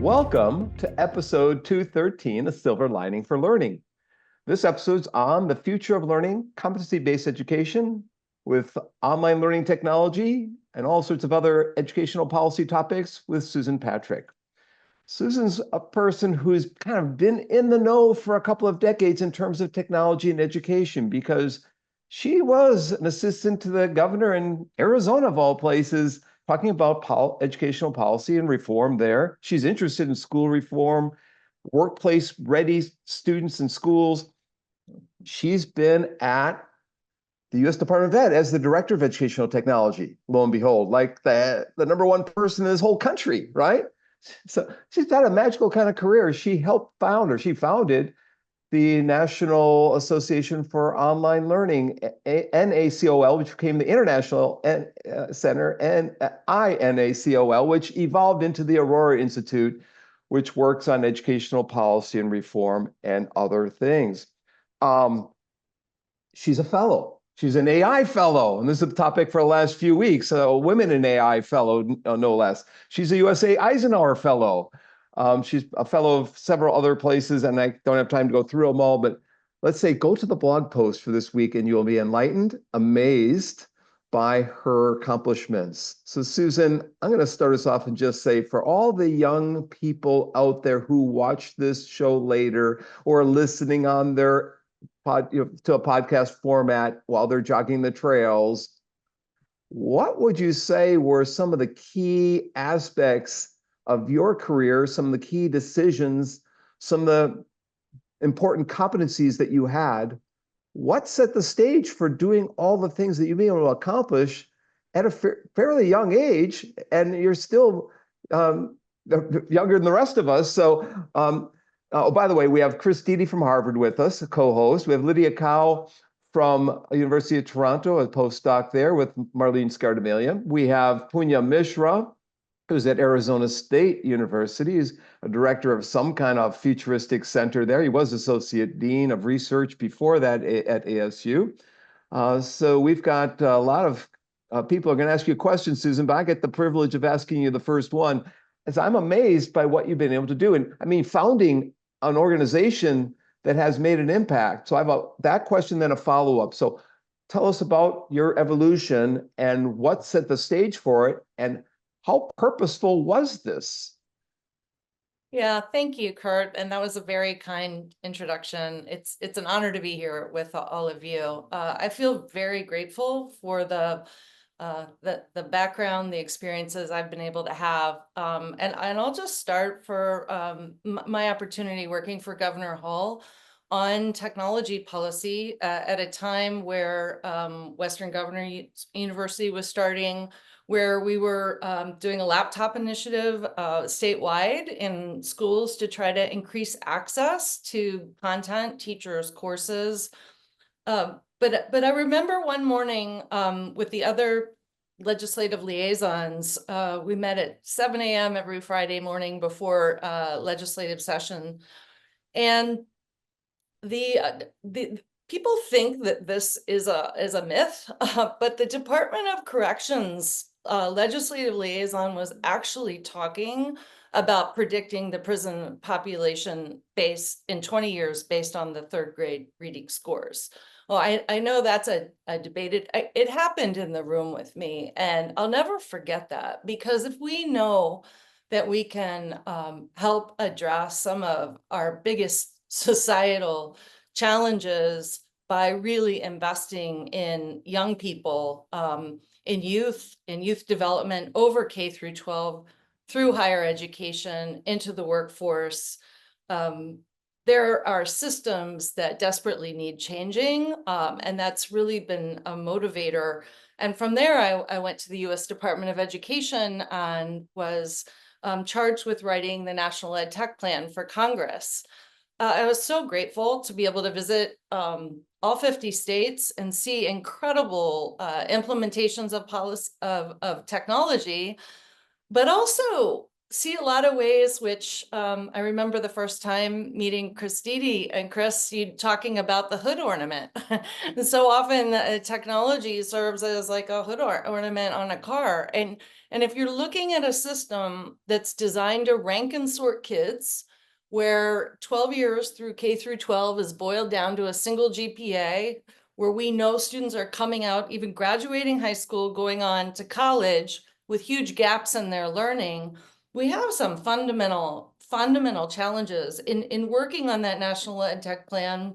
Welcome to episode 213, A Silver Lining for Learning. This episode's on the future of learning, competency-based education with online learning technology and all sorts of other educational policy topics with Susan Patrick. Susan's a person who's kind of been in the know for a couple of decades in terms of technology and education because she was an assistant to the governor in Arizona, of all places, talking about educational policy and reform there. She's interested in school reform, workplace-ready students in schools. She's been at the U.S. Department of Ed as the director of educational technology, lo and behold, like the number one person in this whole country, right? So she's had a magical kind of career. She founded the National Association for Online Learning, NACOL, which became the International Center, and INACOL, which evolved into the Aurora Institute, which works on educational policy and reform and other things. She's a fellow. She's an AI fellow, and this is the topic for the last few weeks. Women in AI fellow, no less. She's a USA Eisenhower fellow. She's a fellow of several other places, and I don't have time to go through them all, but let's say go to the blog post for this week and you'll be enlightened, amazed by her accomplishments. So Susan, I'm going to start us off and just say, for all the young people out there who watch this show later or are listening on their to a podcast format while they're jogging the trails, what would you say were some of the key aspects of your career, some of the key decisions, some of the important competencies that you had? What set the stage for doing all the things that you've been able to accomplish at a fairly young age, and you're still younger than the rest of us? So oh, by the way, we have Chris Deedy from Harvard with us, a co-host. We have Lydia Cow from University of Toronto, a postdoc there with Marlene Scardamalia. We have Punya Mishra, who's at Arizona State University. He's a director of some kind of futuristic center there. He was associate dean of research before that at ASU. So we've got a lot of people are going to ask you questions, Susan, but I get the privilege of asking you the first one, as I'm amazed by what you've been able to do. And I mean, founding an organization that has made an impact. So I have that question, then a follow-up. So tell us about your evolution and what set the stage for it, and how purposeful was this? Yeah, thank you, Kurt. And that was a very kind introduction. It's an honor to be here with all of you. I feel very grateful for the background, the experiences I've been able to have. And I'll just start for my opportunity working for Governor Hall on technology policy at a time where Western Governor University was starting, where we were doing a laptop initiative statewide in schools to try to increase access to content, teachers, courses. But I remember one morning with the other legislative liaisons, we met at 7 a.m. every Friday morning before legislative session. And the people think that this is a myth, but the Department of Corrections legislative liaison was actually talking about predicting the prison population base in 20 years based on the third grade reading scores. Well, I know that's a debated, it happened in the room with me, and I'll never forget that, because if we know that we can help address some of our biggest societal challenges by really investing in young people, in youth development over K through 12, through higher education, into the workforce. There are systems that desperately need changing, and that's really been a motivator. And from there, I went to the U.S. Department of Education and was charged with writing the National Ed Tech Plan for Congress. I was so grateful to be able to visit all 50 states and see incredible implementations of policy of technology, but also see a lot of ways which I remember the first time meeting Chris Deedy, and Chris, you talking about the hood ornament. And so often technology serves as like a hood ornament on a car. And And if you're looking at a system that's designed to rank and sort kids, where 12 years through K through 12 is boiled down to a single GPA, where we know students are coming out, even graduating high school, going on to college with huge gaps in their learning, we have some fundamental challenges in working on that national ed tech plan.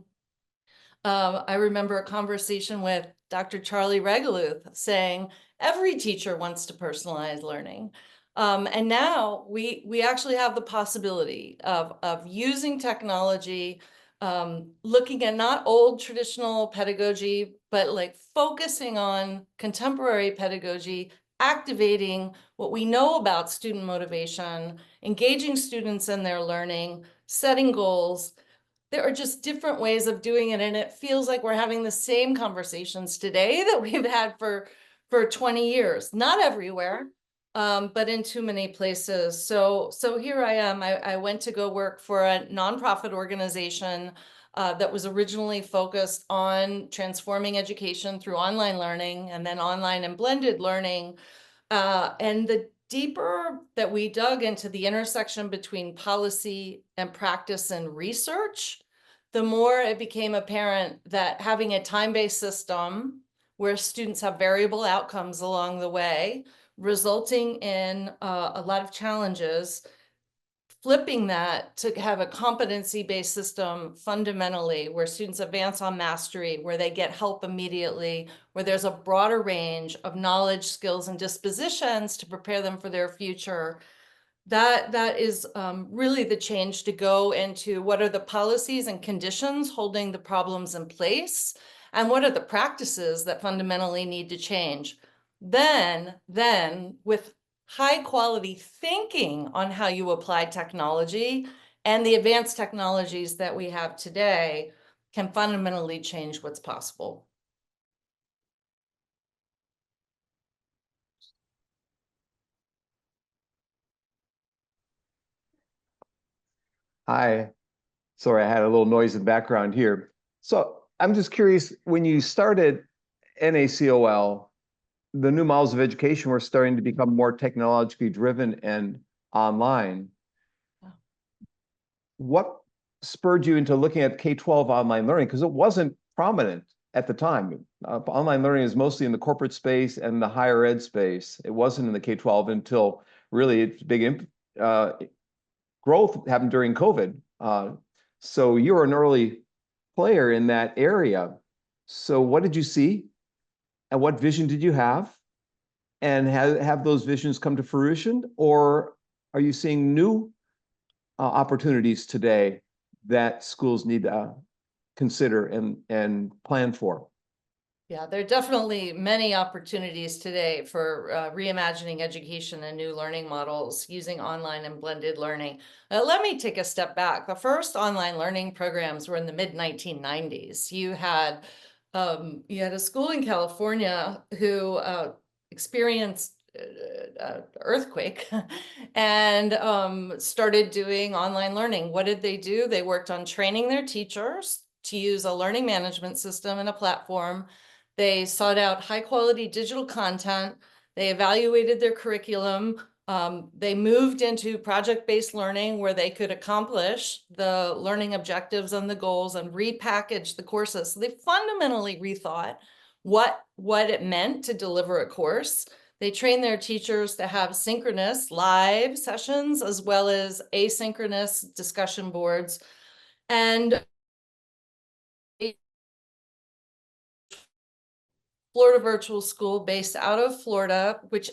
I remember a conversation with Dr. Charlie Regaluth saying every teacher wants to personalize learning. And now we actually have the possibility of using technology, looking at not old traditional pedagogy, but like focusing on contemporary pedagogy, activating what we know about student motivation, engaging students in their learning, setting goals. There are just different ways of doing it, and it feels like we're having the same conversations today that we've had for 20 years. Not everywhere, but in too many places. So here I am. I went to go work for a nonprofit organization that was originally focused on transforming education through online learning and then online and blended learning. And the deeper that we dug into the intersection between policy and practice and research, the more it became apparent that having a time-based system where students have variable outcomes along the way, resulting in a lot of challenges, flipping that to have a competency-based system fundamentally where students advance on mastery, where they get help immediately, where there's a broader range of knowledge, skills, and dispositions to prepare them for their future. That is really the change to go into what are the policies and conditions holding the problems in place, and what are the practices that fundamentally need to change. Then with high quality thinking on how you apply technology and the advanced technologies that we have today can fundamentally change what's possible. Hi. Sorry, I had a little noise in the background here. So I'm just curious, when you started NACOL, the new models of education were starting to become more technologically driven and online. What spurred you into looking at K-12 online learning? Because it wasn't prominent at the time. Online learning is mostly in the corporate space and the higher ed space. It wasn't in the K-12 until really its big growth happened during COVID. So you're an early player in that area. So what did you see? And what vision did you have? And have those visions come to fruition? Or are you seeing new opportunities today that schools need to consider and plan for? Yeah, there are definitely many opportunities today for reimagining education and new learning models using online and blended learning. Let me take a step back. The first online learning programs were in the mid-1990s. You had a school in California who experienced earthquake and started doing online learning. What did they do? They worked on training their teachers to use a learning management system and a platform. They sought out high quality digital content. They evaluated their curriculum. They moved into project-based learning where they could accomplish the learning objectives and the goals and repackage the courses. So they fundamentally rethought what it meant to deliver a course. They trained their teachers to have synchronous live sessions as well as asynchronous discussion boards. And Florida Virtual School based out of Florida, which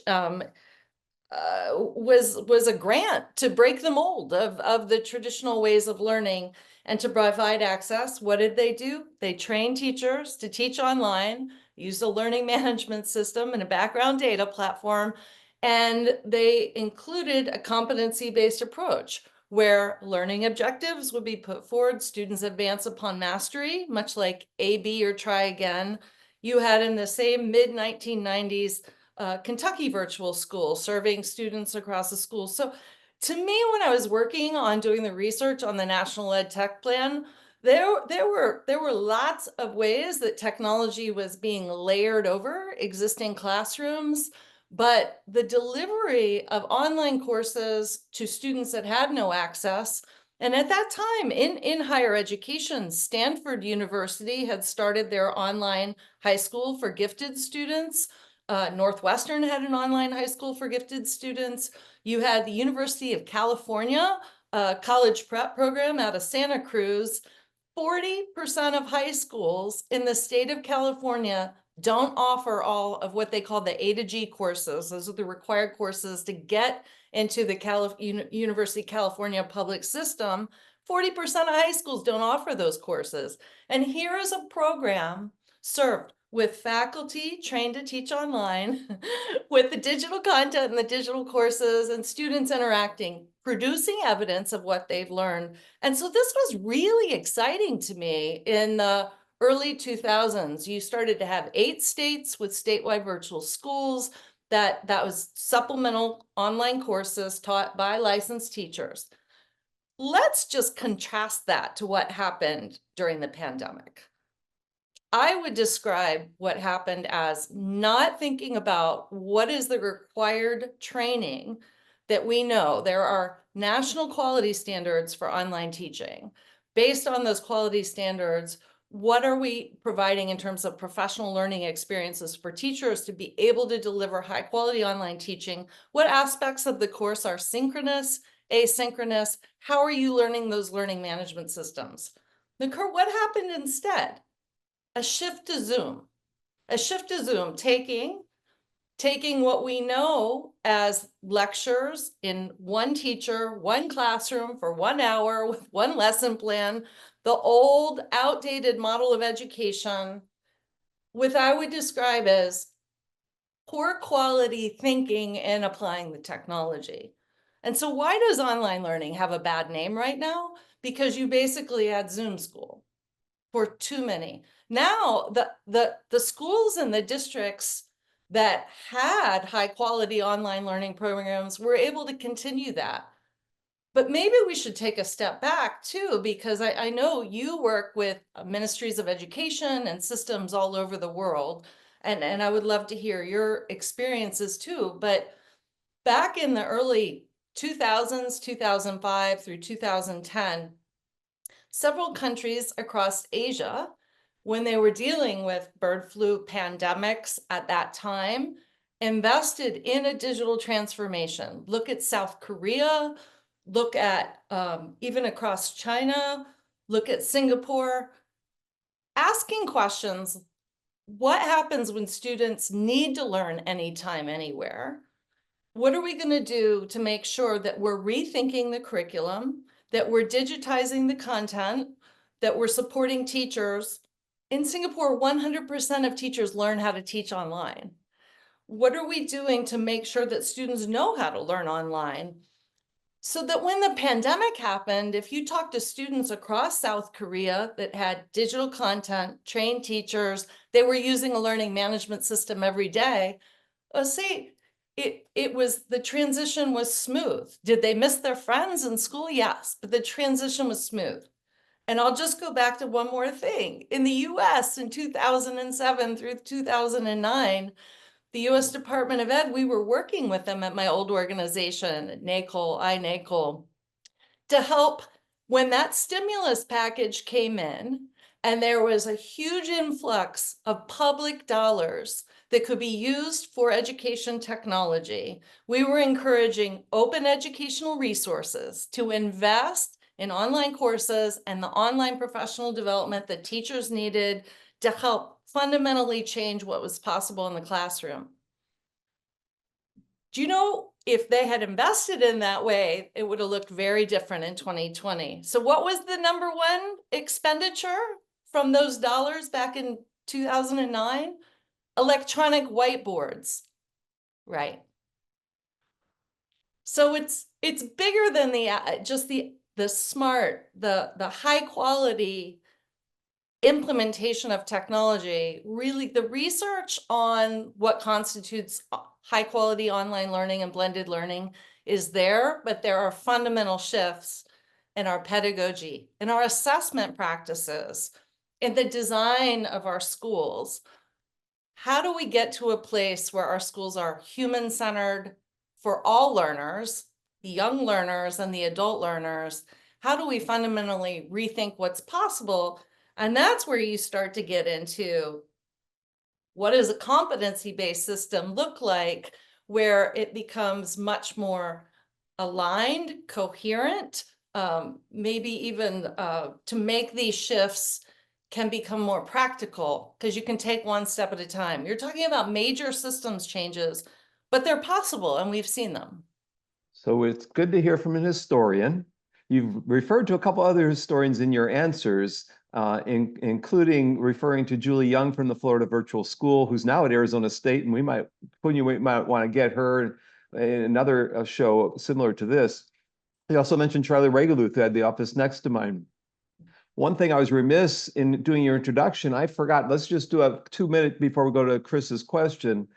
was a grant to break the mold of the traditional ways of learning and to provide access. What did they do? They trained teachers to teach online, used a learning management system and a background data platform, and they included a competency-based approach where learning objectives would be put forward, students advance upon mastery, much like A, B, or try again. You had in the same mid-1990s Kentucky Virtual School, serving students across the school. So to me, when I was working on doing the research on the National Ed Tech Plan, there were lots of ways that technology was being layered over existing classrooms, But the delivery of online courses to students that had no access, and at that time in higher education, Stanford University had started their online high school for gifted students. Northwestern had an online high school for gifted students. You had the University of California, college prep program out of Santa Cruz. 40% of high schools in the state of California don't offer all of what they call the A to G courses. Those are the required courses to get into the University of California public system. 40% of high schools don't offer those courses. And here is a program served with faculty trained to teach online, with the digital content and the digital courses, and students interacting, producing evidence of what they've learned. And so this was really exciting to me in the early 2000s. You started to have 8 states with statewide virtual schools that was supplemental online courses taught by licensed teachers. Let's just contrast that to what happened during the pandemic. I would describe what happened as not thinking about what is the required training that we know. There are national quality standards for online teaching. Based on those quality standards, what are we providing in terms of professional learning experiences for teachers to be able to deliver high quality online teaching? What aspects of the course are synchronous, asynchronous? How are you learning those learning management systems? What happened instead? A shift to Zoom, taking what we know as lectures in one teacher, one classroom for 1 hour with one lesson plan, the old outdated model of education with, I would describe as poor quality thinking and applying the technology. And so why does online learning have a bad name right now? Because you basically had Zoom school for too many. Now, the schools and the districts that had high quality online learning programs were able to continue that. But maybe we should take a step back too, because I know you work with ministries of education and systems all over the world, and I would love to hear your experiences too. But back in the early 2000s, 2005 through 2010, several countries across Asia, when they were dealing with bird flu pandemics at that time, invested in a digital transformation. Look at South Korea, look at even across China, look at Singapore, asking questions. What happens when students need to learn anytime, anywhere? What are we going to do to make sure that we're rethinking the curriculum, that we're digitizing the content, that we're supporting teachers? In Singapore, 100% of teachers learn how to teach online. What are we doing to make sure that students know how to learn online? So that when the pandemic happened, if you talk to students across South Korea that had digital content, trained teachers, they were using a learning management system every day, say the transition was smooth. Did they miss their friends in school? Yes, but the transition was smooth. And I'll just go back to one more thing. In the US in 2007 through 2009, the US Department of Ed, we were working with them at my old organization, NACOL, to help when that stimulus package came in and there was a huge influx of public dollars that could be used for education technology. We were encouraging open educational resources to invest in online courses and the online professional development that teachers needed to help fundamentally change what was possible in the classroom. Do you know if they had invested in that way, it would have looked very different in 2020. So what was the #1 expenditure from those dollars back in 2009? Electronic whiteboards, right? So it's bigger than just the smart, the high quality implementation of technology. Really, the research on what constitutes high quality online learning and blended learning is there, but there are fundamental shifts in our pedagogy, in our assessment practices, in the design of our schools. how do we get to a place where our schools are human-centered for all learners, the young learners and the adult learners? How do we fundamentally rethink what's possible? And that's where you start to get into, what does a competency-based system look like, where it becomes much more aligned, coherent, maybe even to make these shifts can become more practical, because you can take one step at a time. You're talking about major systems changes, but they're possible and we've seen them. So it's good to hear from an historian. You've referred to a couple other historians in your answers, including referring to Julie Young from the Florida Virtual School, who's now at Arizona State, and we might want to get her in another show similar to this. You also mentioned Charlie Regaluth, who had the office next to mine. One thing I was remiss in doing your introduction, I forgot. Let's just do a 2 minute before we go to Chris's question.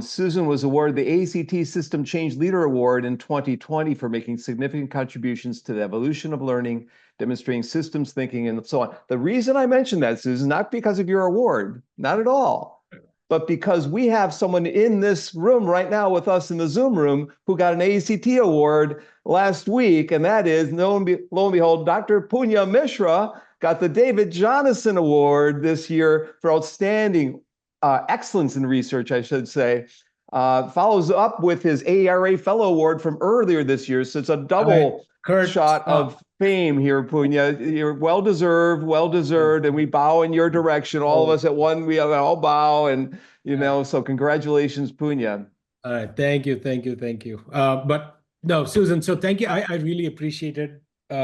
Susan was awarded the ACT System Change Leader Award in 2020 for making significant contributions to the evolution of learning, demonstrating systems thinking, and so on. The reason I mentioned that, Susan, not because of your award, not at all, but because we have someone in this room right now with us in the Zoom room who got an ACT award last week, and that is, lo and behold, Dr. Punya Mishra got the David Jonathan Award this year for outstanding excellence in research, I should say. Follows up with his ARA Fellow Award from earlier this year, so it's a double Kurt, shot of fame here, Punya. You're well deserved, and we bow in your direction. All of us at one, we all bow, and so congratulations, Punya. All right, thank you. But no, Susan, so thank you. I really appreciated,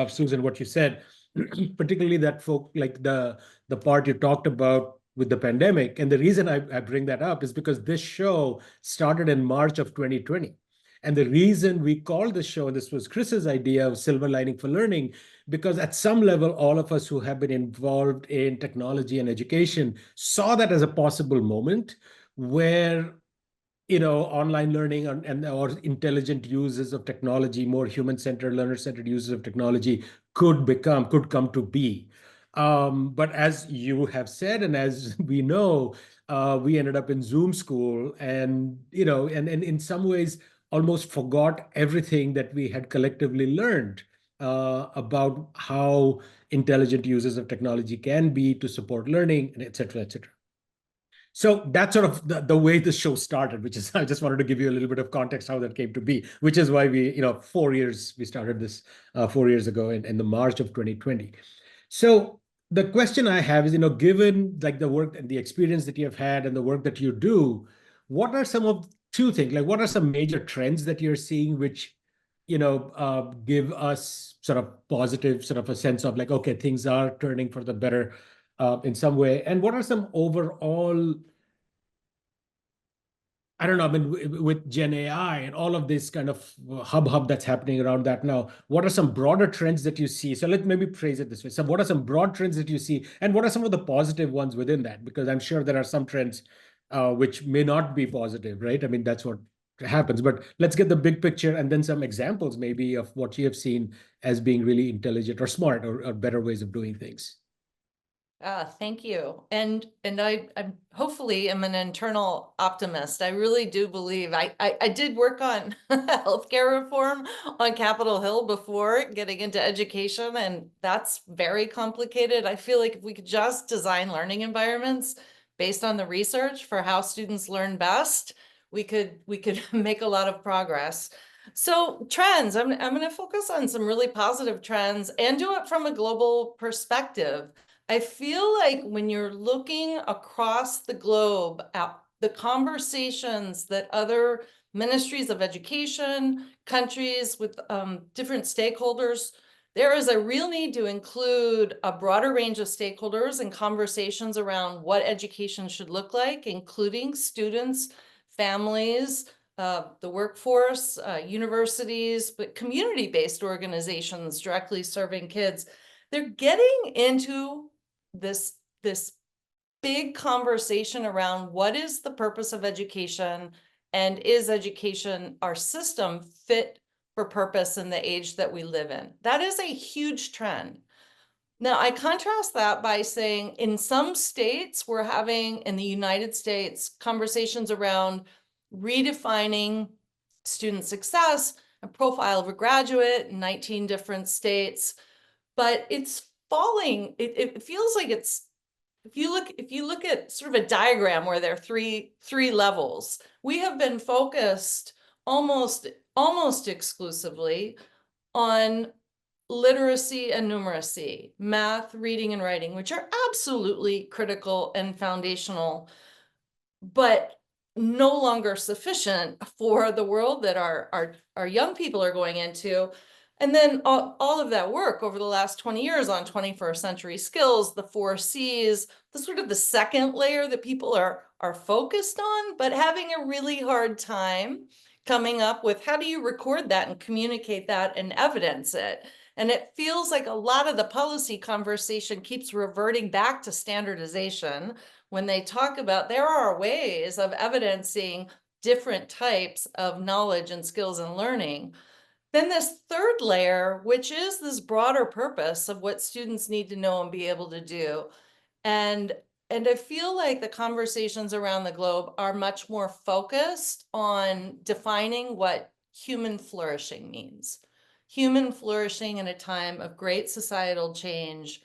Susan, what you said, particularly that like the part you talked about with the pandemic. And the reason I bring that up is because this show started in March of 2020. And the reason we called the show, and this was Chris's idea of Silver Lining for Learning, because at some level, all of us who have been involved in technology and education saw that as a possible moment where online learning and or intelligent uses of technology, more human-centered, learner-centered uses of technology could come to be. But as you have said, and as we know, we ended up in Zoom school, and and in some ways almost forgot everything that we had collectively learned about how intelligent uses of technology can be to support learning, and et cetera, et cetera. So that's sort of the way the show started, which is, I just wanted to give you a little bit of context how that came to be, which is why we, 4 years, we started this 4 years ago in the March of 2020. So the question I have is, given like the work and the experience that you have had and the work that you do, what are some of two things, like what are some major trends that you're seeing, which, give us sort of positive, sort of a sense of like, okay, things are turning for the better in some way. And what are some overall, I don't know, I mean, with Gen AI and all of this kind of hub that's happening around that now, what are some broader trends that you see? So let's maybe phrase it this way. So what are some broad trends that you see? And what are some of the positive ones within that? Because I'm sure there are some trends which may not be positive, right? I mean, that's what happens. But let's get the big picture and then some examples maybe of what you have seen as being really intelligent or smart or better ways of doing things. Thank you. And I'm hopefully am an internal optimist. I really do believe I did work on healthcare reform on Capitol Hill before getting into education, and that's very complicated. I feel like if we could just design learning environments based on the research for how students learn best, we could make a lot of progress. So trends, I'm going to focus on some really positive trends and do it from a global perspective. I feel like when you're looking across the globe at the conversations that other ministries of education, countries with different stakeholders, there is a real need to include a broader range of stakeholders in conversations around what education should look like, including students, families, the workforce, universities, but community-based organizations directly serving kids. They're getting into this big conversation around what is the purpose of education, and is education, our system, fit for purpose in the age that we live in. That is a huge trend. Now, I contrast that by saying in some states, we're having in the United States conversations around redefining student success, a profile of a graduate in 19 different states, but it's falling. It feels like it's, if you look at sort of a diagram where there are three levels, we have been focused almost exclusively on literacy and numeracy, math, reading, and writing, which are absolutely critical and foundational, but no longer sufficient for the world that our young people are going into. And then all of that work over the last 20 years on 21st century skills, the 4 C's, the sort of the second layer that people are focused on, but having a really hard time coming up with how do you record that and communicate that and evidence it. And it feels like a lot of the policy conversation keeps reverting back to standardization when they talk about there are ways of evidencing different types of knowledge and skills and learning. Then this third layer, which is this broader purpose of what students need to know and be able to do. And I feel like the conversations around the globe are much more focused on defining what human flourishing means. Human flourishing in a time of great societal change,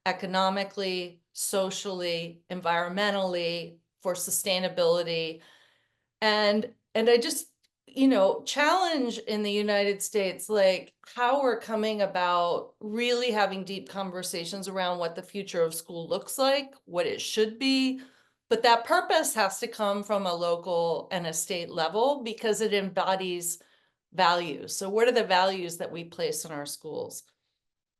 economically, socially, environmentally, for sustainability. And I just, challenge in the United States, like how we're coming about really having deep conversations around what the future of school looks like, what it should be. But that purpose has to come from a local and a state level because it embodies values. So what are the values that we place in our schools?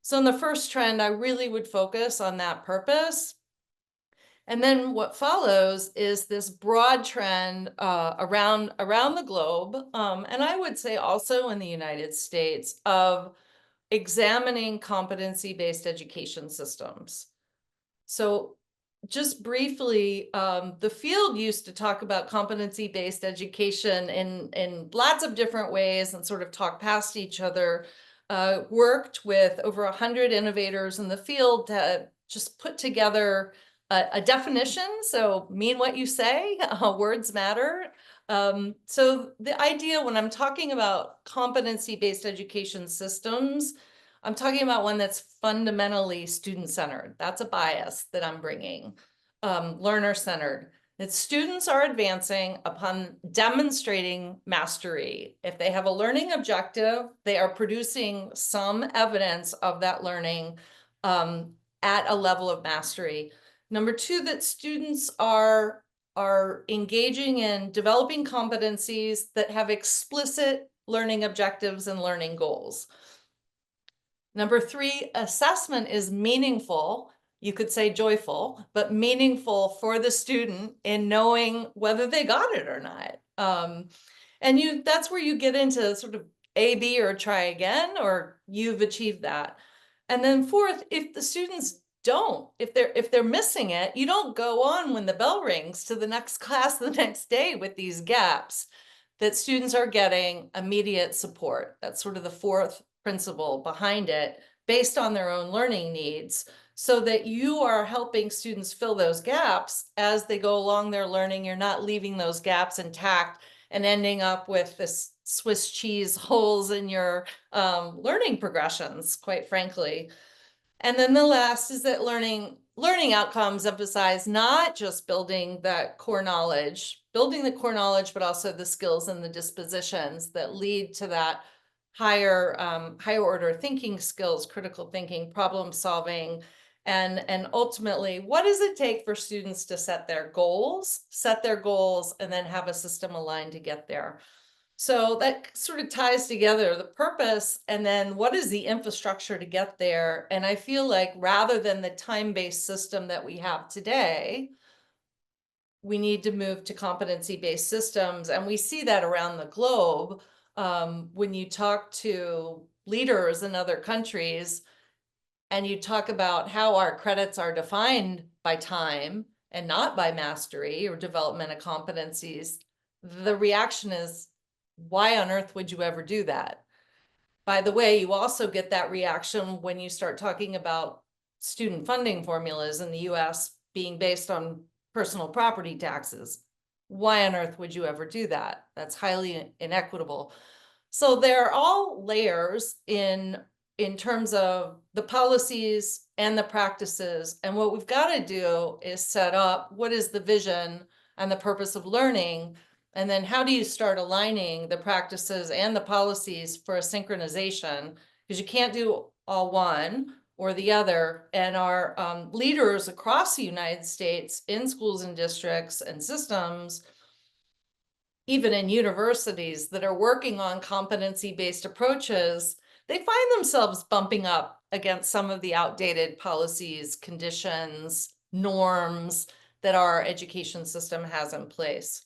So in the first trend, I really would focus on that purpose. And then what follows is this broad trend around the globe, and I would say also in the United States, of examining competency-based education systems. So just briefly, the field used to talk about competency-based education in lots of different ways and sort of talk past each other. Worked with over 100 innovators in the field to just put together a definition. So mean what you say, words matter. So the idea when I'm talking about competency-based education systems, I'm talking about one that's fundamentally student-centered. That's a bias that I'm bringing. Learner-centered. That students are advancing upon demonstrating mastery. If they have a learning objective, they are producing some evidence of that learning at a level of mastery. Number 2, that students are engaging in developing competencies that have explicit learning objectives and learning goals. Number 3, assessment is meaningful. You could say joyful, but meaningful for the student in knowing whether they got it or not. And that's where you get into sort of A, B, or try again, or you've achieved that. And then 4th, if the students don't, if they're missing it, you don't go on when the bell rings to the next class the next day with these gaps, that students are getting immediate support. That's sort of the 4th principle behind it, based on their own learning needs, so that you are helping students fill those gaps as they go along their learning. You're not leaving those gaps intact and ending up with this Swiss cheese holes in your learning progressions, quite frankly. And then the last is that learning outcomes emphasize not just building that core knowledge, but also the skills and the dispositions that lead to that higher order thinking skills, critical thinking, problem solving, and ultimately, what does it take for students to set their goals, and then have a system aligned to get there? So that sort of ties together the purpose and then what is the infrastructure to get there. And I feel like rather than the time-based system that we have today, we need to move to competency-based systems. And we see that around the globe. When you talk to leaders in other countries and you talk about how our credits are defined by time and not by mastery or development of competencies, the reaction is, why on earth would you ever do that? By the way, you also get that reaction when you start talking about student funding formulas in the US being based on personal property taxes. Why on earth would you ever do that? That's highly inequitable. So there are all layers in terms of the policies and the practices. And what we've got to do is set up what is the vision and the purpose of learning. And then how do you start aligning the practices and the policies for a synchronization? Because you can't do all one or the other. And our leaders across the United States in schools and districts and systems, even in universities that are working on competency-based approaches, they find themselves bumping up against some of the outdated policies, conditions, norms that our education system has in place.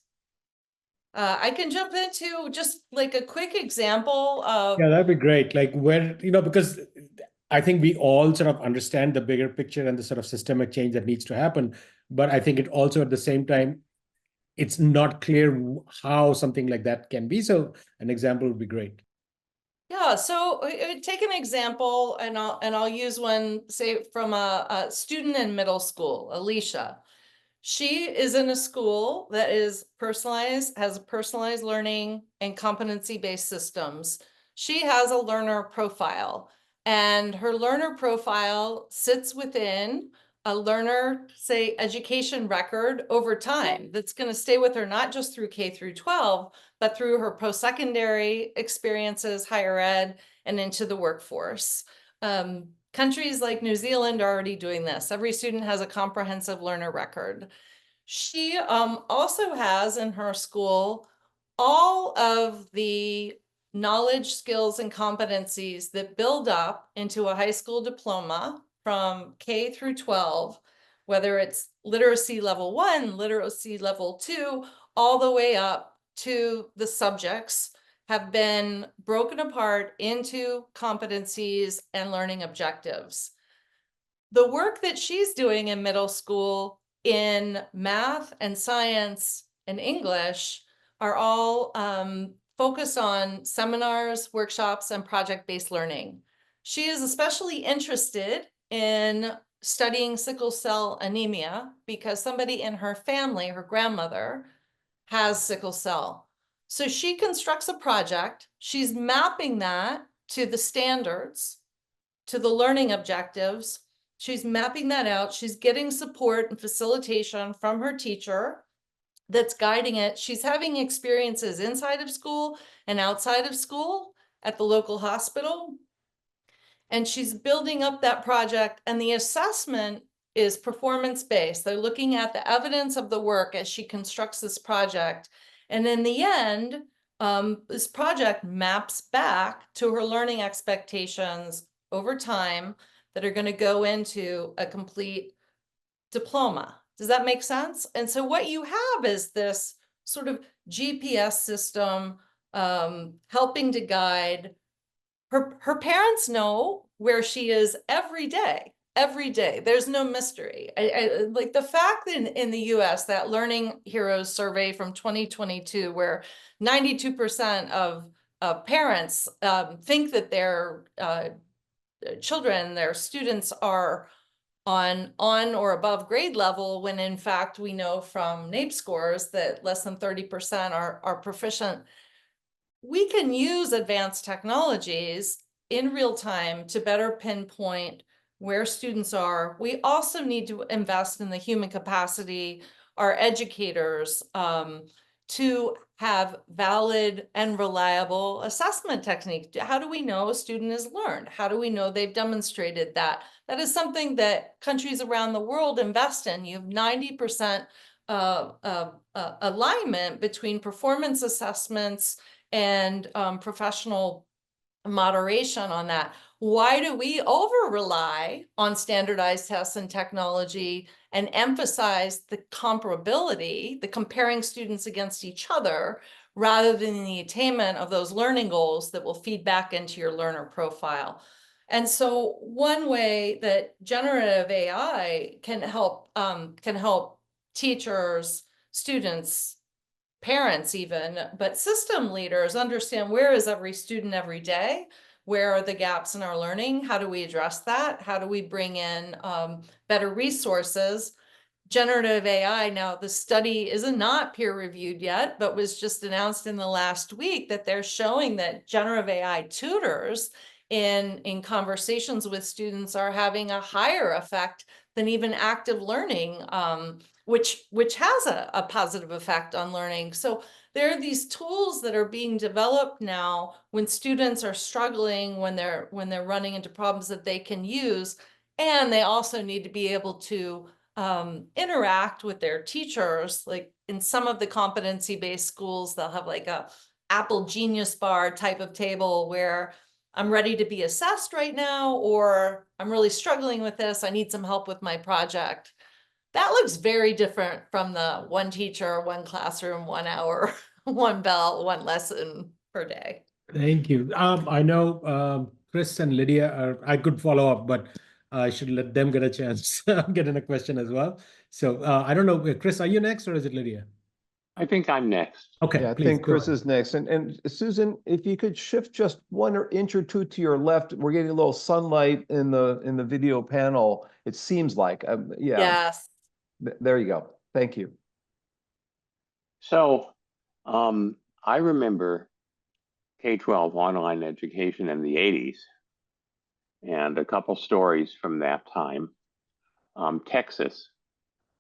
I can jump into just like a quick example of. Yeah, that'd be great. Like where, because I think we all sort of understand the bigger picture and the sort of systemic change that needs to happen. But I think it also at the same time, it's not clear how something like that can be. So an example would be great. Yeah, so take an example, and I'll use one, say, from a student in middle school, Alicia. She is in a school that is personalized, has personalized learning and competency-based systems. She has a learner profile, and her learner profile sits within a learner, say, education record over time that's going to stay with her not just through K through 12, but through her post-secondary experiences, higher ed, and into the workforce. Countries like New Zealand are already doing this. Every student has a comprehensive learner record. She also has in her school all of the knowledge, skills, and competencies that build up into a high school diploma from K through 12, whether it's literacy level 1, literacy level 2, all the way up to the subjects have been broken apart into competencies and learning objectives. The work that she's doing in middle school in math and science and English are all focused on seminars, workshops, and project-based learning. She is especially interested in studying sickle cell anemia because somebody in her family, her grandmother, has sickle cell. So she constructs a project. She's mapping that to the standards, to the learning objectives. She's mapping that out. She's getting support and facilitation from her teacher that's guiding it. She's having experiences inside of school and outside of school at the local hospital. And she's building up that project, and the assessment is performance-based. They're looking at the evidence of the work as she constructs this project. And in the end, this project maps back to her learning expectations over time that are going to go into a complete diploma. Does that make sense? And so what you have is this sort of GPS system helping to guide. Her parents know where she is every day. Every day. There's no mystery. Like the fact that in the US, that Learning Heroes survey from 2022, where 92% of parents think that their children, their students are on or above grade level, when in fact we know from NAEP scores that less than 30% are proficient. We can use advanced technologies in real time to better pinpoint where students are. We also need to invest in the human capacity, our educators, to have valid and reliable assessment techniques. How do we know a student has learned? How do we know they've demonstrated that? That is something that countries around the world invest in. You have 90% alignment between performance assessments and professional moderation on that. Why do we over rely on standardized tests and technology and emphasize the comparability, the comparing students against each other, rather than the attainment of those learning goals that will feed back into your learner profile? And so one way that generative AI can help teachers, students, parents even, but system leaders understand where is every student every day, where are the gaps in our learning? How do we address that? How do we bring in better resources? Generative AI, now the study is not peer reviewed yet, but was just announced in the last week that they're showing that generative AI tutors in conversations with students are having a higher effect than even active learning, which has a positive effect on learning. So there are these tools that are being developed now when students are struggling, when they're running into problems that they can use, and they also need to be able to interact with their teachers. Like in some of the competency-based schools, they'll have like a Apple Genius Bar type of table where I'm ready to be assessed right now, or I'm really struggling with this, I need some help with my project. That looks very different from the one teacher, one classroom, 1 hour, one bell, one lesson per day. Thank you. I know Chris and Lydia I could follow up, but I should let them get a chance get in a question as well. So I don't know, Chris, are you next or is it Lydia? I think I'm next. Okay, Yeah, I please think go Chris ahead. is next. And Susan, if you could shift just 1 inch or 2 to your left, we're getting a little sunlight in the video panel. It seems like, yeah, Yes. there you go. Thank you. So I remember K-12 online education in the 80s, and a couple stories from that time. Texas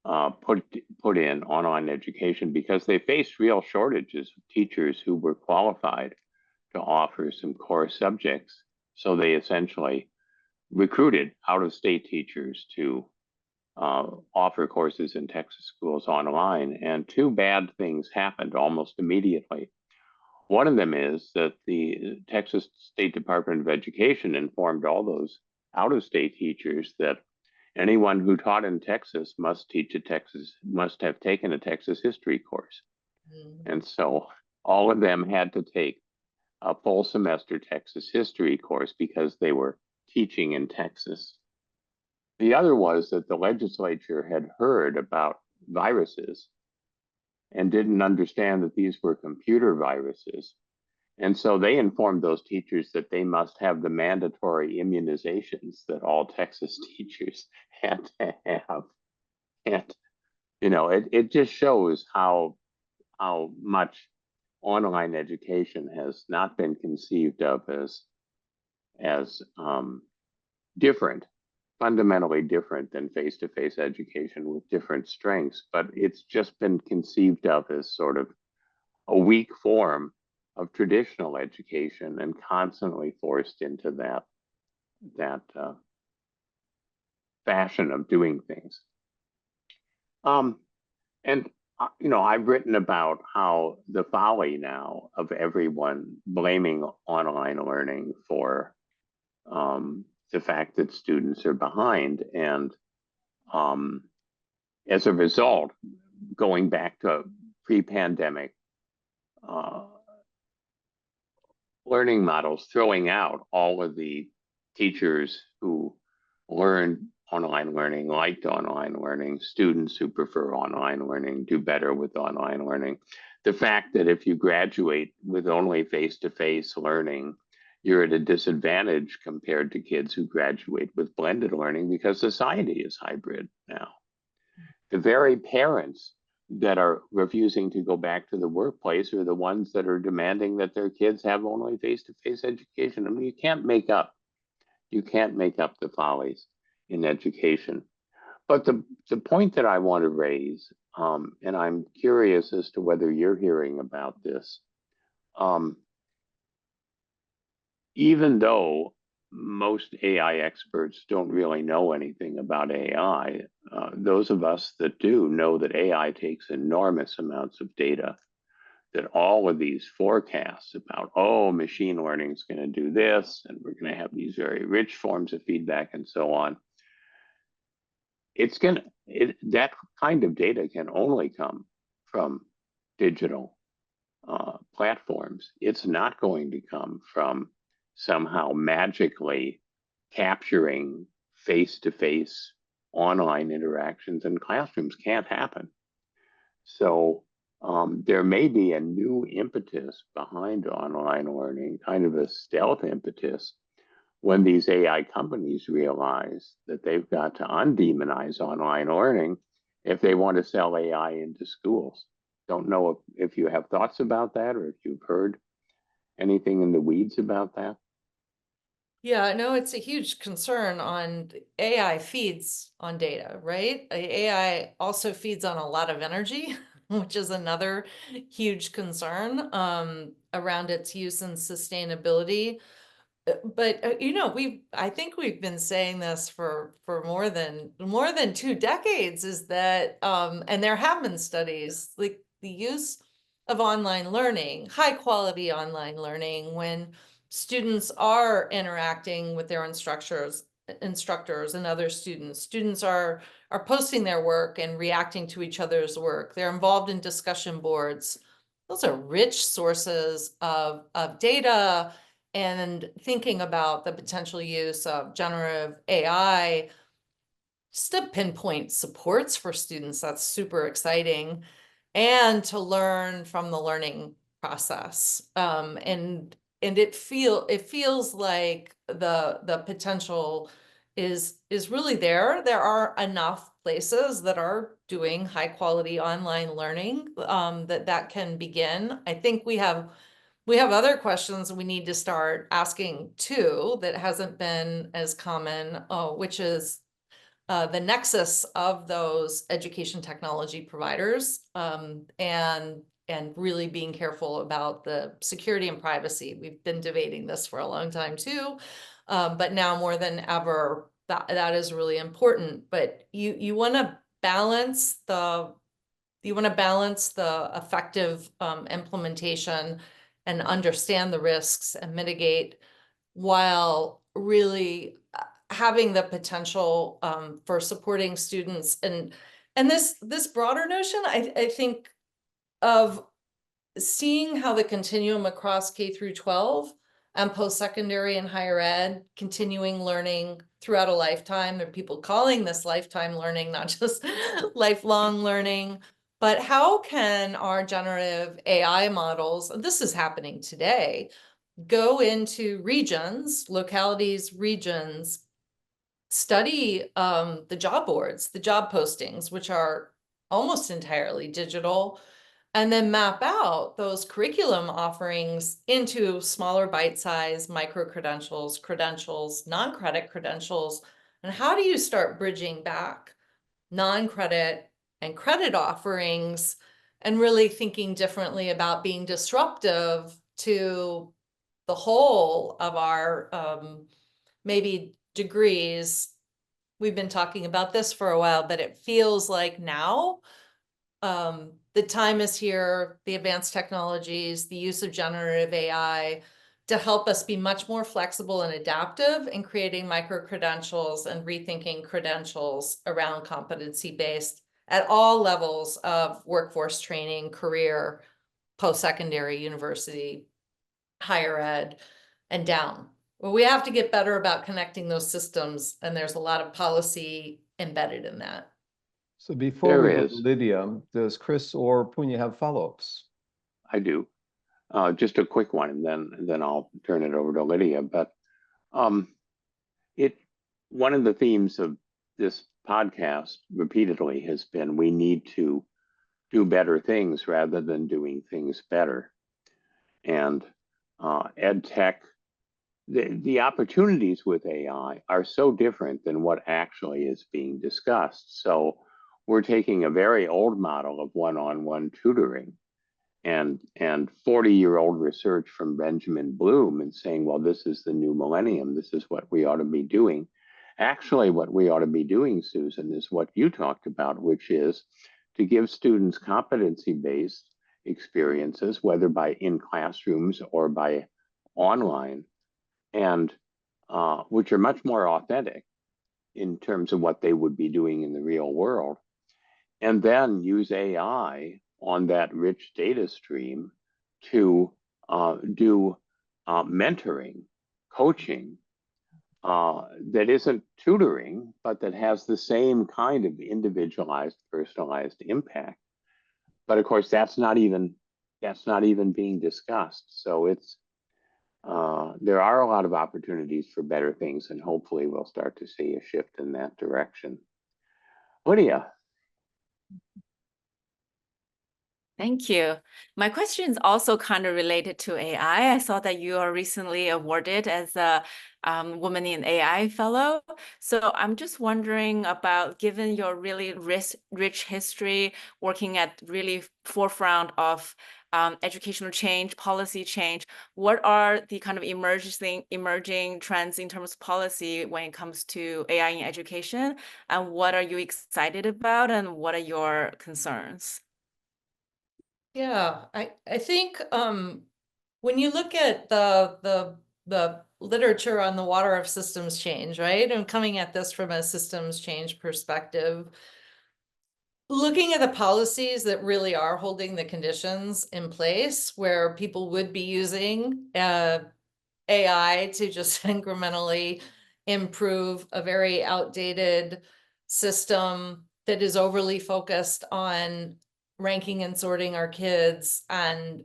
put in online education because they faced real shortages of teachers who were qualified to offer some core subjects. So they essentially recruited out-of-state teachers to offer courses in Texas schools online. And two bad things happened almost immediately. One of them is that the Texas State Department of Education informed all those out-of-state teachers that anyone who taught in Texas must have taken a Texas history course. And so all of them had to take a full semester Texas history course because they were teaching in Texas. The other was that the legislature had heard about viruses and didn't understand that these were computer viruses. And so they informed those teachers that they must have the mandatory immunizations that all Texas teachers had to have. And, it just shows how much online education has not been conceived of as different, fundamentally different than face-to-face education with different strengths, but it's just been conceived of as sort of a weak form of traditional education and constantly forced into that fashion of doing things. And I've written about how the folly now of everyone blaming online learning for the fact that students are behind, and as a result, going back to pre-pandemic learning models, throwing out all of the teachers who learned online learning, liked online learning, students who prefer online learning, do better with online learning. The fact that if you graduate with only face-to-face learning, you're at a disadvantage compared to kids who graduate with blended learning because society is hybrid now. The very parents that are refusing to go back to the workplace are the ones that are demanding that their kids have only face-to-face education. I mean, you can't make up the follies in education. But the point that I want to raise, and I'm curious as to whether you're hearing about this, even though most AI experts don't really know anything about AI, those of us that do know that AI takes enormous amounts of data, that all of these forecasts about, machine learning is going to do this, and we're going to have these very rich forms of feedback and so on. That kind of data can only come from digital platforms. It's not going to come from somehow magically capturing face-to-face online interactions, and classrooms can't happen. So there may be a new impetus behind online learning, kind of a stealth impetus, when these AI companies realize that they've got to undemonize online learning if they want to sell AI into schools. Don't know if you have thoughts about that or if you've heard anything in the weeds about that. Yeah, no, it's a huge concern. On AI feeds on data, right? AI also feeds on a lot of energy, which is another huge concern around its use and sustainability. But I think we've been saying this for more than 2 decades, is that and there have been studies like the use of online learning, high quality online learning, when students are interacting with their instructors and other students. Students are posting their work and reacting to each other's work. They're involved in discussion boards. Those are rich sources of data, and thinking about the potential use of generative AI just to pinpoint supports for students. That's super exciting. And to learn from the learning process. And it feels like the potential is really there. There are enough places that are doing high quality online learning that can begin. I think we have other questions we need to start asking too that hasn't been as common, which is the nexus of those education technology providers, and really being careful about the security and privacy. We've been debating this for a long time too, but now more than ever, that is really important. But you want to balance the effective implementation and understand the risks and mitigate, while really having the potential for supporting students. And this broader notion, I think, of seeing how the continuum across K through 12 and post-secondary and higher ed, continuing learning throughout a lifetime. There are people calling this lifetime learning, not just lifelong learning. But how can our generative AI models, this is happening today, go into regions, localities, regions, study the job boards, the job postings, which are almost entirely digital, and then map out those curriculum offerings into smaller bite-sized credentials, non-credit credentials. And how do you start bridging back non-credit and credit offerings, and really thinking differently about being disruptive to the whole of our maybe degrees? We've been talking about this for a while, but it feels like now the time is here, the advanced technologies, the use of generative AI to help us be much more flexible and adaptive in creating micro-credentials and rethinking credentials around competency-based at all levels of workforce training, career, post-secondary, university, higher ed, and down. Well, we have to get better about connecting those systems, and there's a lot of policy embedded in that. So before we There go is. to Lydia, does Chris or Punya have follow-ups? I do. Just a quick one, and then I'll turn it over to Lydia. But one of the themes of this podcast repeatedly has been we need to do better things rather than doing things better. And ed tech, the opportunities with AI are so different than what actually is being discussed. So we're taking a very old model of one-on-one tutoring and 40-year-old research from Benjamin Bloom and saying, well, this is the new millennium. This is what we ought to be doing. Actually, what we ought to be doing, Susan, is what you talked about, which is to give students competency-based experiences, whether by in classrooms or by online, and which are much more authentic in terms of what they would be doing in the real world. And then use AI on that rich data stream to do mentoring, coaching, that isn't tutoring, but that has the same kind of individualized, personalized impact. but of course, that's not even being discussed. So it's there are a lot of opportunities for better things, and hopefully we'll start to see a shift in that direction. Lydia. Thank you. My question is also kind of related to AI. I saw that you are recently awarded as a Woman in AI Fellow. So I'm just wondering about, given your really rich history working at really forefront of educational change, policy change, what are the kind of emerging trends in terms of policy when it comes to AI in education? And what are you excited about, and what are your concerns? Yeah, I think when you look at the literature on the water of systems change, right? And coming at this from a systems change perspective, looking at the policies that really are holding the conditions in place where people would be using AI to just incrementally improve a very outdated system that is overly focused on ranking and sorting our kids, and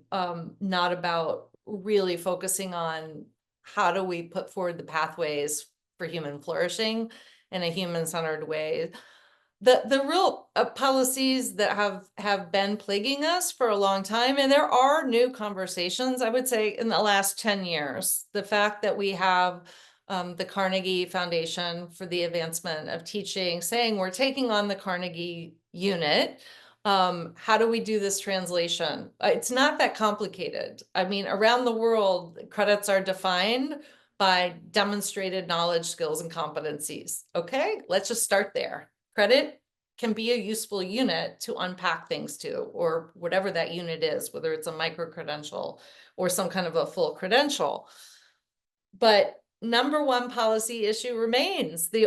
not about really focusing on how do we put forward the pathways for human flourishing in a human-centered way. The real policies that have been plaguing us for a long time, and there are new conversations, I would say, in the last 10 years. The fact that we have the Carnegie Foundation for the Advancement of Teaching saying we're taking on the Carnegie unit. How do we do this translation? It's not that complicated. I mean, around the world, credits are defined by demonstrated knowledge, skills, and competencies. Okay, let's just start there. Credit can be a useful unit to unpack things to, or whatever that unit is, whether it's a micro-credential or some kind of a full credential. But number one policy issue remains the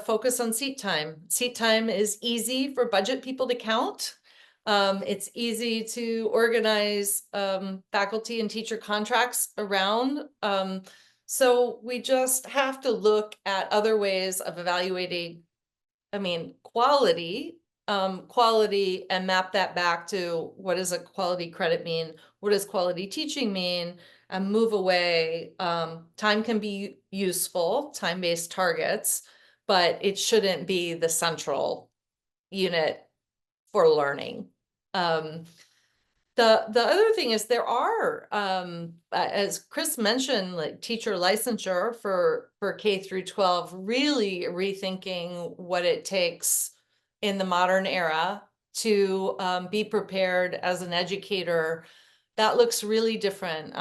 focus on seat time. Seat time is easy for budget people to count. It's easy to organize faculty and teacher contracts around. So we just have to look at other ways of evaluating, quality, and map that back to what does a quality credit mean? What does quality teaching mean? And move away. Time can be useful, time-based targets, but it shouldn't be the central unit for learning. The other thing is there are, as Chris mentioned, like teacher licensure for K through 12, really rethinking what it takes in the modern era to be prepared as an educator. That looks really different.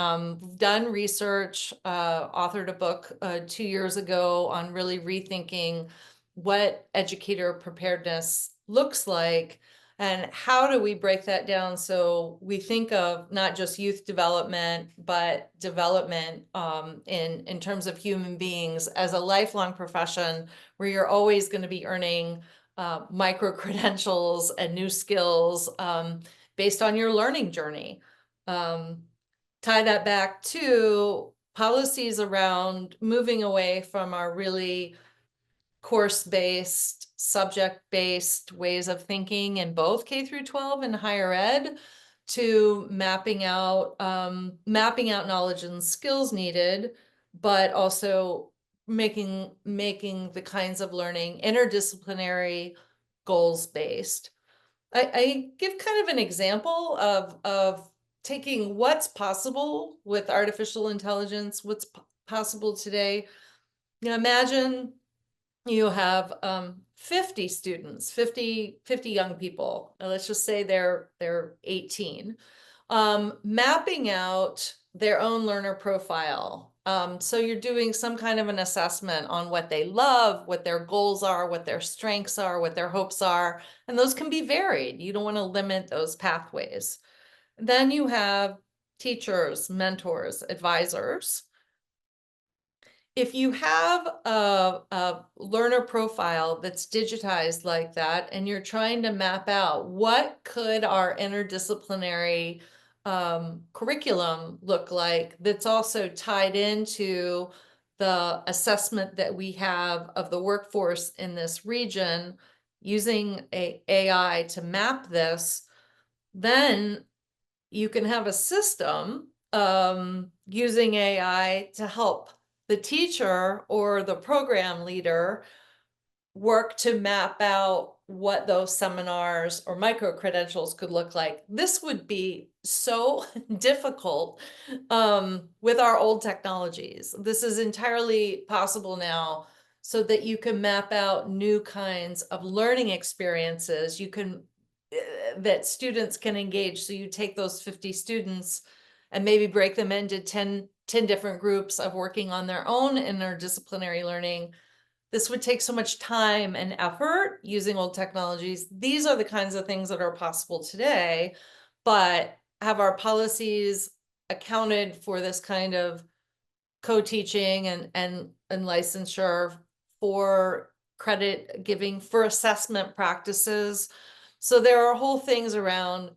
We've done research, authored a book 2 years ago on really rethinking what educator preparedness looks like. And how do we break that down so we think of not just youth development, but development in terms of human beings as a lifelong profession where you're always going to be earning micro-credentials and new skills based on your learning journey. Tie that back to policies around moving away from our really course-based, subject-based ways of thinking in both K through 12 and higher ed, to mapping out knowledge and skills needed, but also making the kinds of learning interdisciplinary, goals-based. I give kind of an example of taking what's possible with artificial intelligence, what's possible today. Imagine you have 50 students, 50 young people. Let's just say they're 18, mapping out their own learner profile. So you're doing some kind of an assessment on what they love, what their goals are, what their strengths are, what their hopes are, and those can be varied. You don't want to limit those pathways. Then you have teachers, mentors, advisors. If you have a learner profile that's digitized like that, and you're trying to map out what could our interdisciplinary curriculum look like that's also tied into the assessment that we have of the workforce in this region, using AI to map this, then you can have a system using AI to help the teacher or the program leader work to map out what those seminars or micro credentials could look like. This would be so difficult with our old technologies. This is entirely possible now, so that you can map out new kinds of learning experiences. You can that students can engage. So you take those 50 students and maybe break them into 10 different groups of working on their own interdisciplinary learning. This would take so much time and effort using old technologies. These are the kinds of things that are possible today, but have our policies accounted for this kind of co-teaching and licensure for credit giving, for assessment practices? So there are whole things around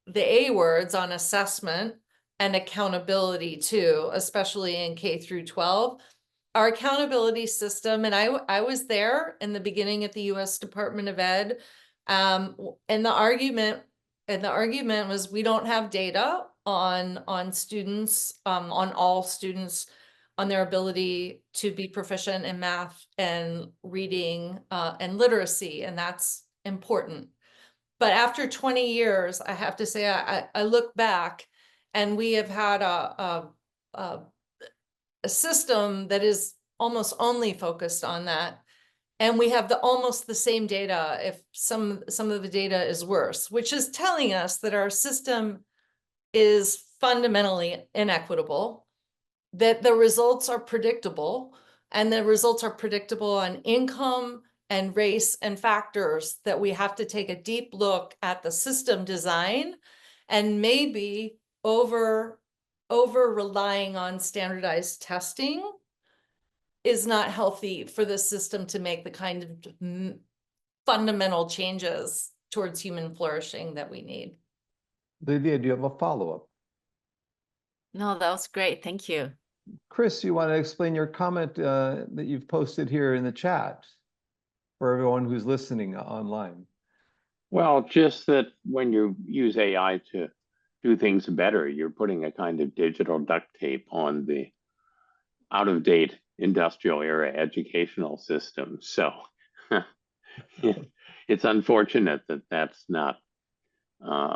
the A words on assessment and accountability too, especially in K through 12. Our accountability system, and I was there in the beginning at the US Department of Ed, and the argument was we don't have data on students, on all students, on their ability to be proficient in math and reading and literacy, and that's important. But after 20 years, I have to say, I look back, and we have had a system that is almost only focused on that. And we have almost the same data, if some of the data is worse, which is telling us that our system is fundamentally inequitable, that the results are predictable, and the results are predictable on income and race and factors that we have to take a deep look at the system design, and maybe over relying on standardized testing is not healthy for the system to make the kind of fundamental changes towards human flourishing that we need. Lydia, do you have a follow-up? No, that was great. Thank you. Chris, you want to explain your comment that you've posted here in the chat for everyone who's listening online? Well, just that when you use AI to do things better, you're putting a kind of digital duct tape on the out-of-date industrial era educational system. So it's unfortunate that that's not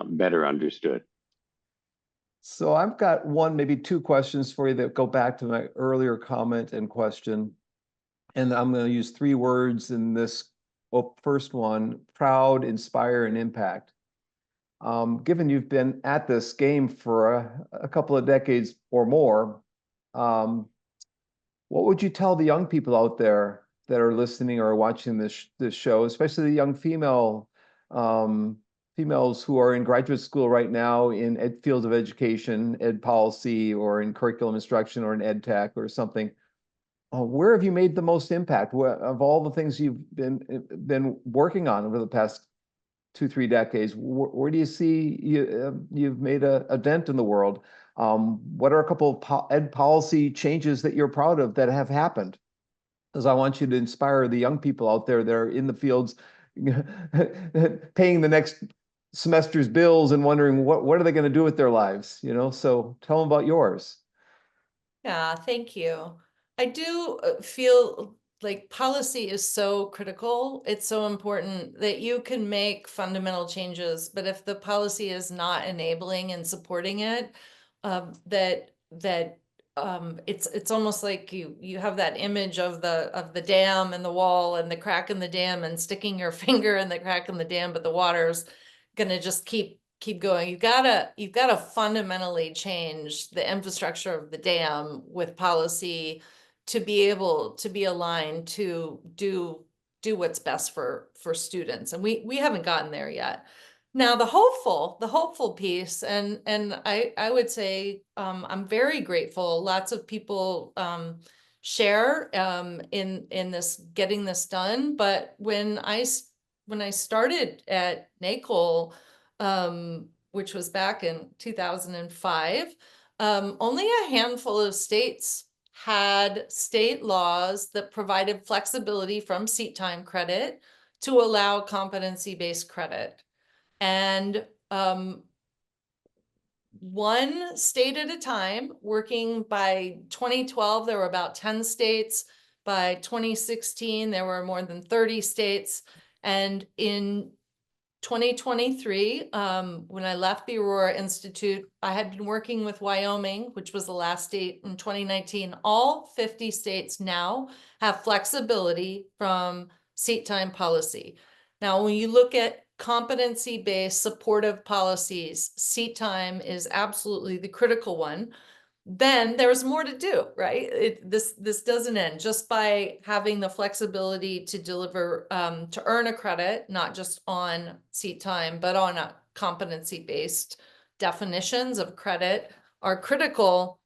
better understood. So I've got one, maybe two questions for you that go back to my earlier comment and question. And I'm going to use three words in this. Well, first one, proud, inspire, and impact. Given you've been at this game for a couple of decades or more, what would you tell the young people out there that are listening or watching this show, especially the young females who are in graduate school right now in fields of education, ed policy, or in curriculum instruction, or in ed tech or something? Where have you made the most impact of all the things you've been working on over the past 2-3 decades? Where do you see you've made a dent in the world? What are a couple of ed policy changes that you're proud of that have happened? Because I want you to inspire the young people out there that are in the fields paying the next semester's bills and wondering what are they going to do with their lives, So tell them about yours. Yeah, thank you. I do feel like policy is so critical. It's so important that you can make fundamental changes, but if the policy is not enabling and supporting it, it's almost like you have that image of the dam and the wall and the crack in the dam and sticking your finger in the crack in the dam, but the water's gonna just keep going. You've gotta fundamentally change the infrastructure of the dam with policy to be able to be aligned to do what's best for students. And we haven't gotten there yet. Now the hopeful piece, and I would say I'm very grateful. Lots of people share in this getting this done. But when I started at NACOL, which was back in 2005, only a handful of states had state laws that provided flexibility from seat time credit to allow competency-based credit. And one state at a time, working. By 2012, there were about 10 states. By 2016, there were more than 30 states. And in 2023, when I left the Aurora Institute, I had been working with Wyoming, which was the last state in 2019. All 50 states now have flexibility from seat time policy. Now, when you look at competency-based supportive policies, seat time is absolutely the critical one. Then there's more to do, right? This doesn't end just by having the flexibility to deliver, to earn a credit, not just on seat time, but on a competency-based definitions of credit are critical.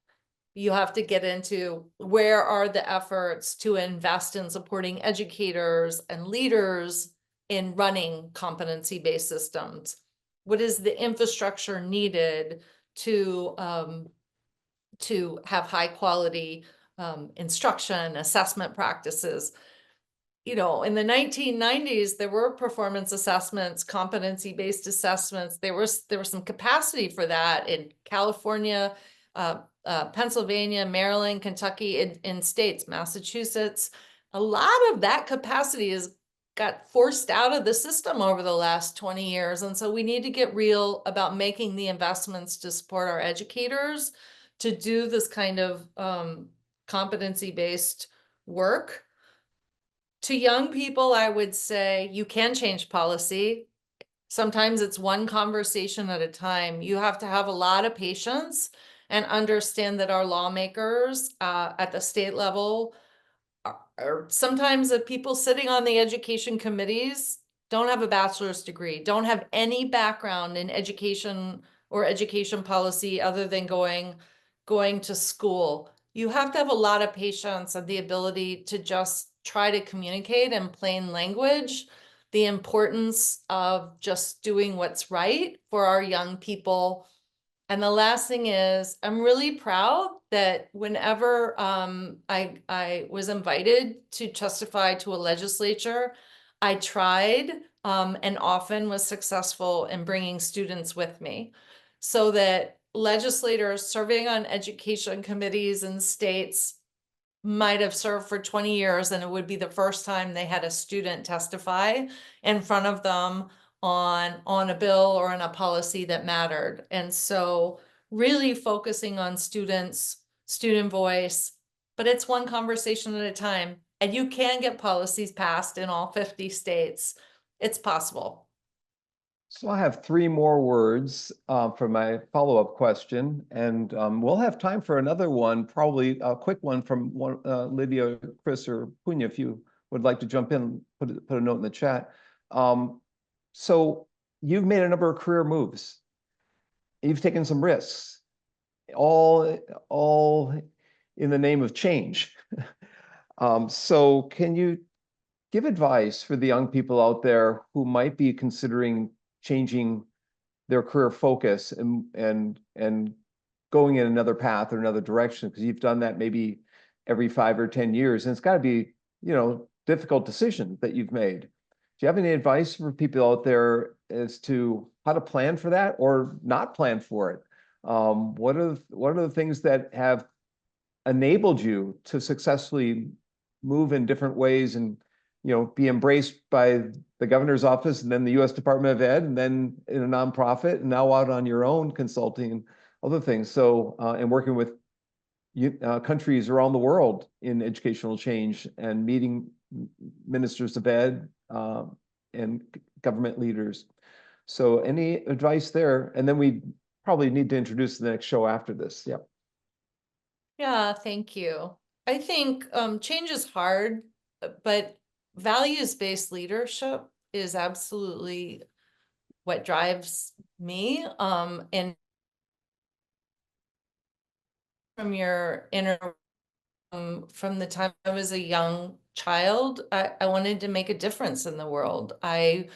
You have to get into where are the efforts to invest in supporting educators and leaders in running competency-based systems. What is the infrastructure needed to have high quality instruction, assessment practices? You know, in the 1990s, there were performance assessments, competency-based assessments. There was some capacity for that in California, Pennsylvania, Maryland, Kentucky, in states, Massachusetts. A lot of that capacity got forced out of the system over the last 20 years. And so we need to get real about making the investments to support our educators to do this kind of competency-based work. To young people, I would say you can change policy. Sometimes it's one conversation at a time. You have to have a lot of patience and understand that our lawmakers at the state level or sometimes the people sitting on the education committees don't have a bachelor's degree, don't have any background in education or education policy other than going to school. You have to have a lot of patience and the ability to just try to communicate in plain language the importance of just doing what's right for our young people. And the last thing is, I'm really proud that whenever I was invited to testify to a legislature, I tried and often was successful in bringing students with me, so that legislators serving on education committees in states might have served for 20 years and it would be the first time they had a student testify in front of them on a bill or on a policy that mattered. And so really focusing on students, student voice, but it's one conversation at a time. And you can get policies passed in all 50 states. It's possible. So I have three more words for my follow-up question, and we'll have time for another one, probably a quick one from Lydia, Chris, or Punya, if you would like to jump in, put a note in the chat. So you've made a number of career moves. You've taken some risks, all in the name of change. So can you give advice for the young people out there who might be considering changing their career focus and going in another path or another direction? Because you've done that maybe every 5 or 10 years, and it's got to be, you know, difficult decision that you've made. Do you have any advice for people out there as to how to plan for that or not plan for it? What are the things that have enabled you to successfully move in different ways and, you know, be embraced by the governor's office and then the U.S. Department of Ed and then in a nonprofit and now out on your own consulting and other things? So, and working with countries around the world in educational change and meeting ministers of ed and government leaders. So any advice there? And then we probably need to introduce the next show after this. Yep. Yeah, thank you. I think change is hard, but values-based leadership is absolutely what drives me. And from your inner, from the time I was a young child, I wanted to make a difference in the world. I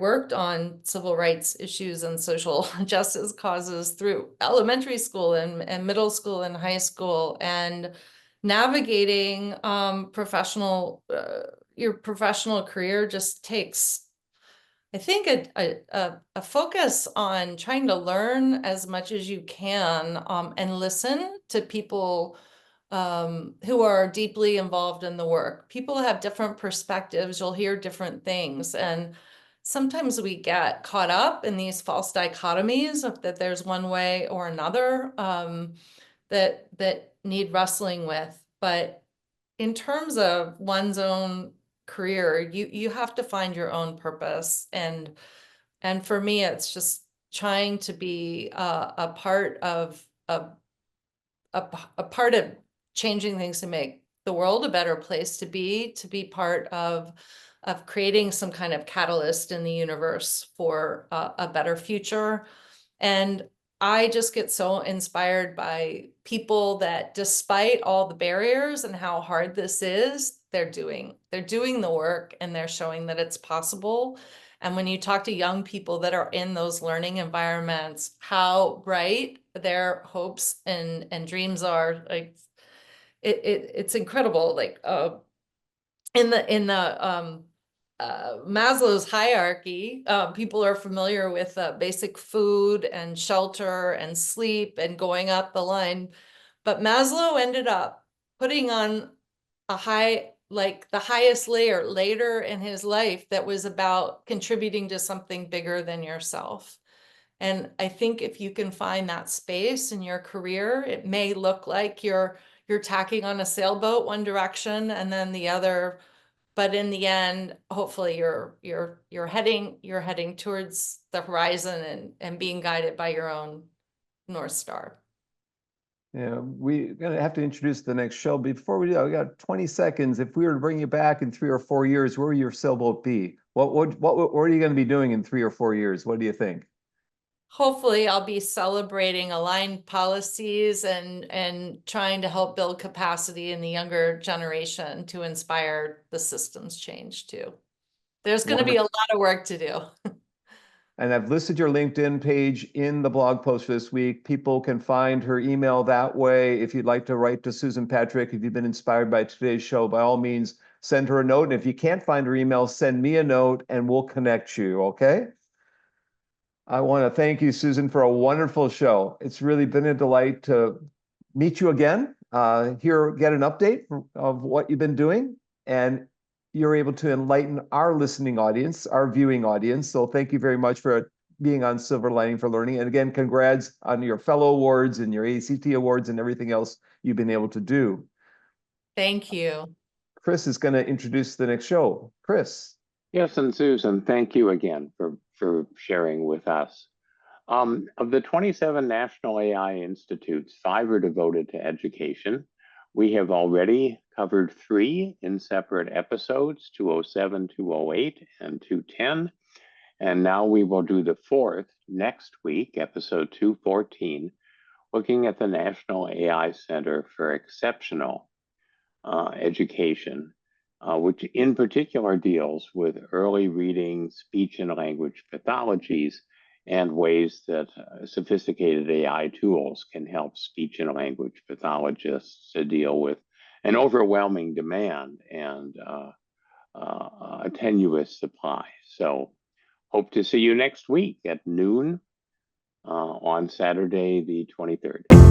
worked on civil rights issues and social justice causes through elementary school and middle school and high school, and navigating your professional career just takes I think a focus on trying to learn as much as you can, and listen to people who are deeply involved in the work. People have different perspectives. You'll hear different things. And sometimes we get caught up in these false dichotomies of that there's one way or another, that need wrestling with. But in terms of one's own career, you have to find your own purpose. And for me, it's just trying to be a part of a part of changing things to make the world a better place to be part of creating some kind of catalyst in the universe for a better future. And I just get so inspired by people that, despite all the barriers and how hard this is, they're doing the work, and they're showing that it's possible. And when you talk to young people that are in those learning environments, how bright their hopes and dreams are, like it's incredible. Like in the Maslow's hierarchy, people are familiar with basic food and shelter and sleep and going up the line. But Maslow ended up putting on like the highest layer later in his life, that was about contributing to something bigger than yourself. And I think if you can find that space in your career, it may look like you're tacking on a sailboat one direction and then the other, but in the end, hopefully you're heading towards the horizon and being guided by your own North Star. Yeah, we're gonna have to introduce the next show. Before we do, we got 20 seconds. If we were to bring you back in 3 or 4 years, where will your sailboat be? What are you going to be doing in 3 or 4 years? What do you think? Hopefully I'll be celebrating aligned policies and trying to help build capacity in the younger generation to inspire the systems change too. There's going to be a lot of work to do. And I've listed your LinkedIn page in the blog post for this week. People can find her email that way. If you'd like to write to Susan Patrick, if you've been inspired by today's show, by all means, send her a note. And if you can't find her email, send me a note and we'll connect you, okay? I want to thank you, Susan, for a wonderful show. It's really been a delight to meet you again, get an update of what you've been doing, and you're able to enlighten our listening audience, our viewing audience. So thank you very much for being on Silver Lining for Learning. And again, congrats on your fellow awards and your ACT awards and everything else you've been able to do. Thank you. Chris is going to introduce the next show. Chris. Yes, and Susan, thank you again for sharing with us. Of the 27 National AI Institutes, 5 are devoted to education. We have already covered 3 in separate episodes, 207, 208, and 210. And now we will do the 4th next week, episode 214, looking at the National AI Center for Exceptional Education, which in particular deals with early reading, speech and language pathologies, and ways that sophisticated AI tools can help speech and language pathologists to deal with an overwhelming demand and a tenuous supply. So hope to see you next week at noon on Saturday, the 23rd.